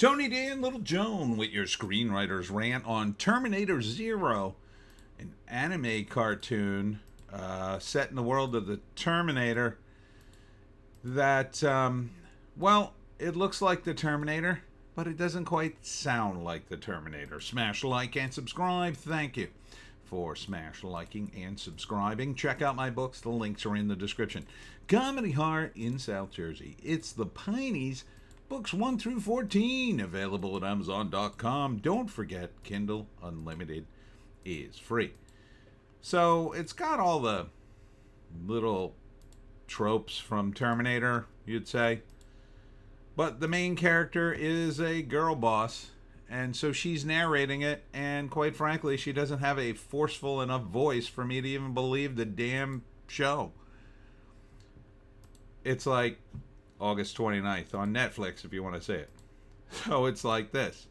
Tony D and Little Joan with your Screenwriter's Rant on Terminator Zero, an anime cartoon set in the world of the Terminator that, well, it looks like the Terminator, but it doesn't quite sound like the Terminator. Smash like and subscribe. Thank you for smash liking and subscribing. Check out my books. The links are in the description. Comedy Heart in South Jersey. It's the Pineys. Books 1 through 14 available at Amazon.com. Don't forget, Kindle Unlimited is free. So it's got all the little tropes from Terminator, you'd say. But the main character is a girl boss, and so she's narrating it, and quite frankly, she doesn't have a forceful enough voice for me to even believe the damn show. It's like August 29th on Netflix, if you want to say it. So it's like this.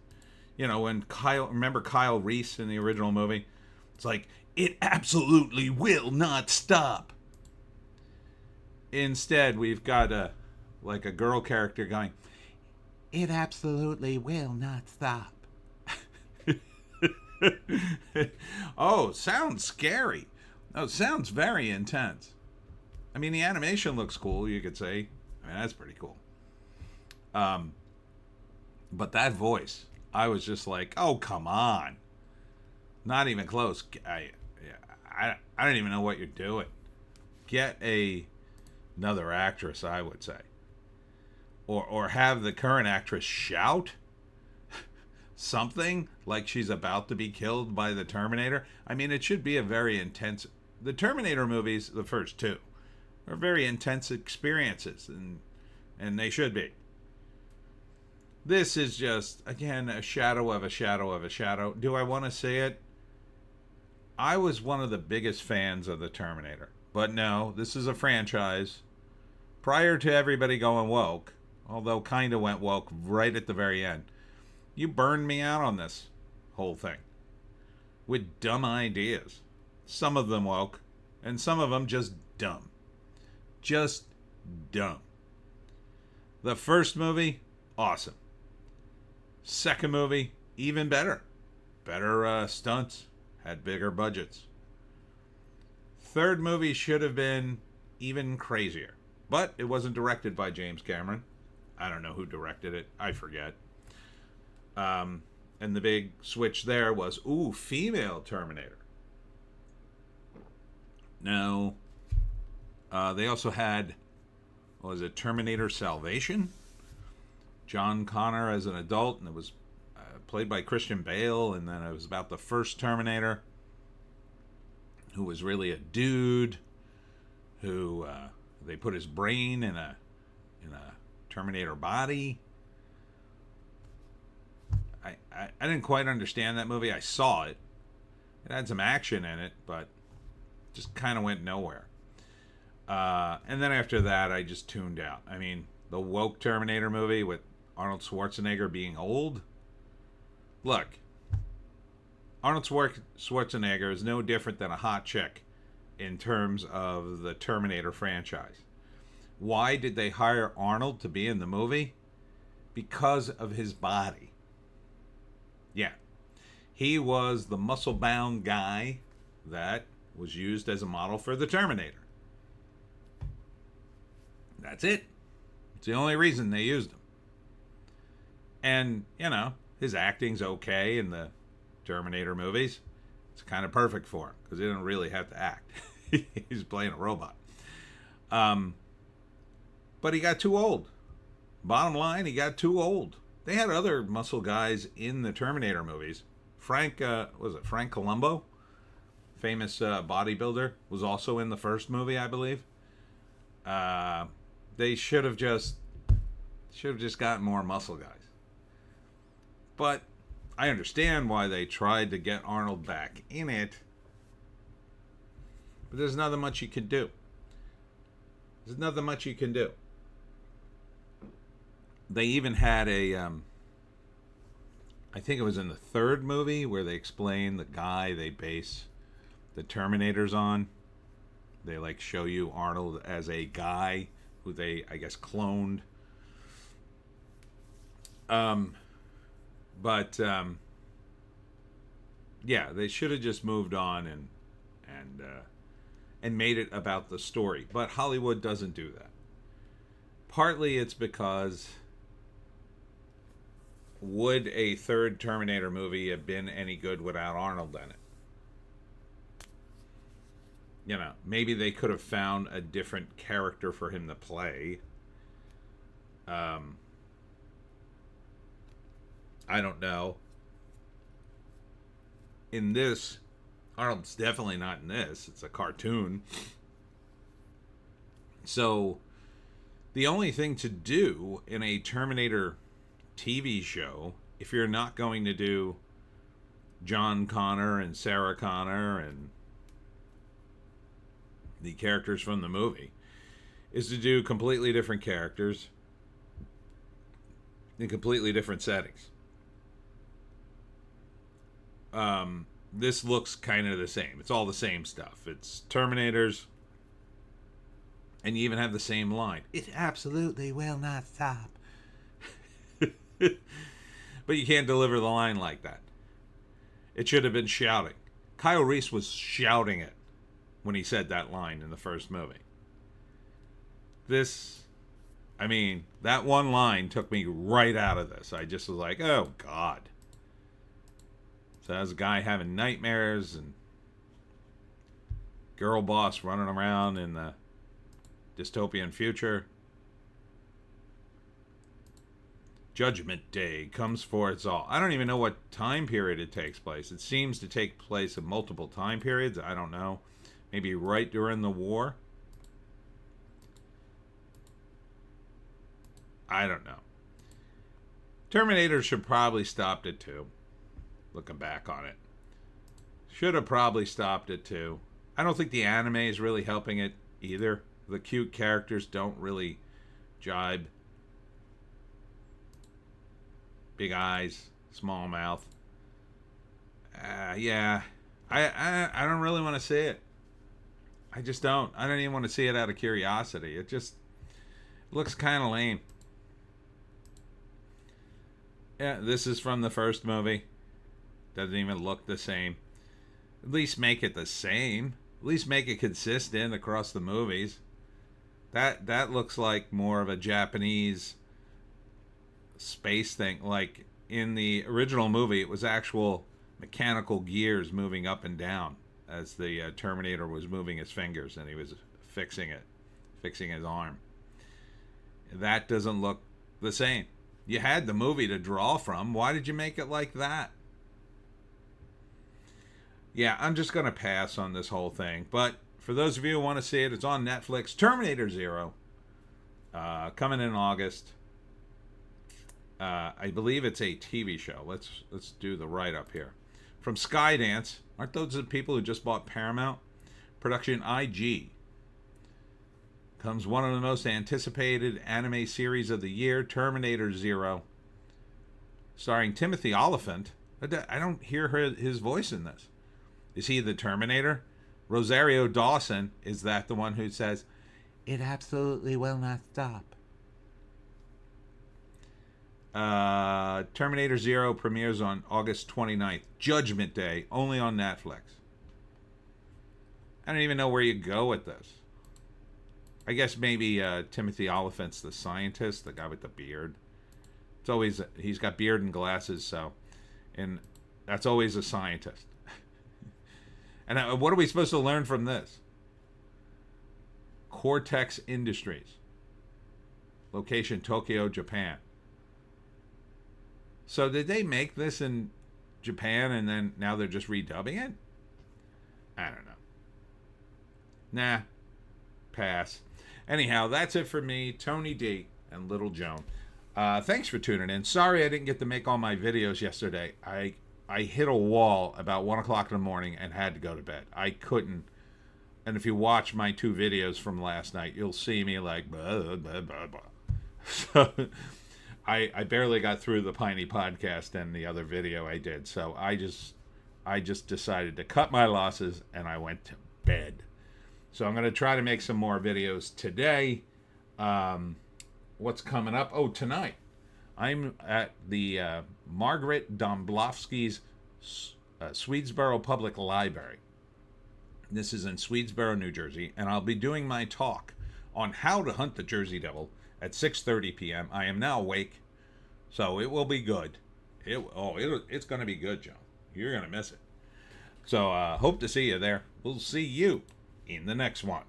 You know, when remember Kyle Reese in the original movie? It's like, it absolutely will not stop. Instead, we've got a girl character going, it absolutely will not stop. Oh, sounds scary. Oh, sounds very intense. I mean, the animation looks cool, you could say. I mean, that's pretty cool. But that voice, I was just like, oh, come on. Not even close. I don't even know what you're doing. Get another actress, I would say. Or have the current actress shout something like she's about to be killed by the Terminator. I mean, it should be a very intense... The Terminator movies, the first two, are very intense experiences, and they should be. This is just, again, a shadow of a shadow of a shadow. Do I want to say it? I was one of the biggest fans of the Terminator. But no, this is a franchise. Prior to everybody going woke, although kind of went woke right at the very end, you burned me out on this whole thing with dumb ideas. Some of them woke, and some of them just dumb. Just dumb. The first movie, awesome. Second movie, even better. Better stunts, had bigger budgets. Third movie should have been even crazier, but it wasn't directed by James Cameron. I don't know who directed it. I forget. And the big switch there was, female Terminator. No. They also had, Terminator Salvation? John Connor as an adult, and it was played by Christian Bale, and then it was about the first Terminator, who was really a dude, who they put his brain in a Terminator body. I didn't quite understand that movie. I saw it. It had some action in it, but just kind of went nowhere. And then after that, I just tuned out. I mean, the woke Terminator movie with Arnold Schwarzenegger being old. Look, Arnold Schwarzenegger is no different than a hot chick in terms of the Terminator franchise. Why did they hire Arnold to be in the movie? Because of his body. Yeah. He was the muscle-bound guy that was used as a model for the Terminator. That's it. It's the only reason they used him. And, his acting's okay in the Terminator movies. It's kind of perfect for him, because he didn't really have to act. He's playing a robot. But he got too old. Bottom line, he got too old. They had other muscle guys in the Terminator movies. Frank Columbo? Famous bodybuilder, was also in the first movie, I believe. They should have just gotten more muscle guys. But I understand why they tried to get Arnold back in it. But there's nothing much you can do. There's nothing much you can do. They even had I think it was in the third movie where they explain the guy they base the Terminators on. They show you Arnold as a guy who they, I guess, cloned. But yeah, they should have just moved on and made it about the story. But Hollywood doesn't do that. Partly it's because would a third Terminator movie have been any good without Arnold in it? You know, maybe they could have found a different character for him to play. I don't know. In this, Arnold's definitely not in this. It's a cartoon. So, the only thing to do in a Terminator TV show, if you're not going to do John Connor and Sarah Connor and the characters from the movie, is to do completely different characters in completely different settings. This looks kind of the same. It's all the same stuff. It's Terminators, and you even have the same line. It absolutely will not stop. But you can't deliver the line like that. It should have been shouting. Kyle Reese was shouting it when he said that line in the first movie. That one line took me right out of this. I just was like, oh, God. So there's a guy having nightmares and girl boss running around in the dystopian future. Judgment Day comes for us all. I don't even know what time period it takes place. It seems to take place in multiple time periods. I don't know. Maybe right during the war. I don't know. Terminator should probably stopped it too. Looking back on it. Should have probably stopped it too. I don't think the anime is really helping it either. The cute characters don't really jibe. Big eyes, small mouth. Yeah. I don't really want to see it. I just don't. I don't even want to see it out of curiosity. It just looks kind of lame. Yeah, this is from the first movie. Doesn't even look the same. At least make it the same. At least make it consistent across the movies. That looks like more of a Japanese space thing. Like in the original movie, it was actual mechanical gears moving up and down as the Terminator was moving his fingers and he was fixing his arm. That doesn't look the same. You had the movie to draw from. Why did you make it like that? Yeah, I'm just going to pass on this whole thing. But for those of you who want to see it, it's on Netflix. Terminator Zero. Coming in August. I believe it's a TV show. Let's do the write-up here. From Skydance. Aren't those the people who just bought Paramount? Production IG. Comes one of the most anticipated anime series of the year, Terminator Zero. Starring Timothy Olyphant. I don't hear his voice in this. Is he the Terminator? Rosario Dawson, is that the one who says, it absolutely will not stop? Terminator Zero premieres on August 29th. Judgment Day, only on Netflix. I don't even know where you go with this. I guess maybe Timothy Olyphant's the scientist, the guy with the beard. It's always, he's got beard and glasses, and that's always a scientist. And what are we supposed to learn from this? Cortex Industries. Location, Tokyo, Japan. So did they make this in Japan and then now they're just redubbing it? I don't know. Nah. Pass. Anyhow, that's it for me, Tony D and Little Joan. Thanks for tuning in. Sorry I didn't get to make all my videos yesterday. I hit a wall about 1 o'clock in the morning and had to go to bed. I couldn't. And if you watch my 2 videos from last night, you'll see me like, blah, blah, blah, blah. So I barely got through the Piney podcast and the other video I did. So I just decided to cut my losses and I went to bed. So I'm going to try to make some more videos today. What's coming up? Oh, tonight I'm at the Margaret Domblowski's Swedesboro Public Library. This is in Swedesboro, New Jersey, and I'll be doing my talk on how to hunt the Jersey Devil at 6:30 p.m. I am now awake, so it will be good. It's going to be good, Joe. You're going to miss it. So hope to see you there. We'll see you in the next one.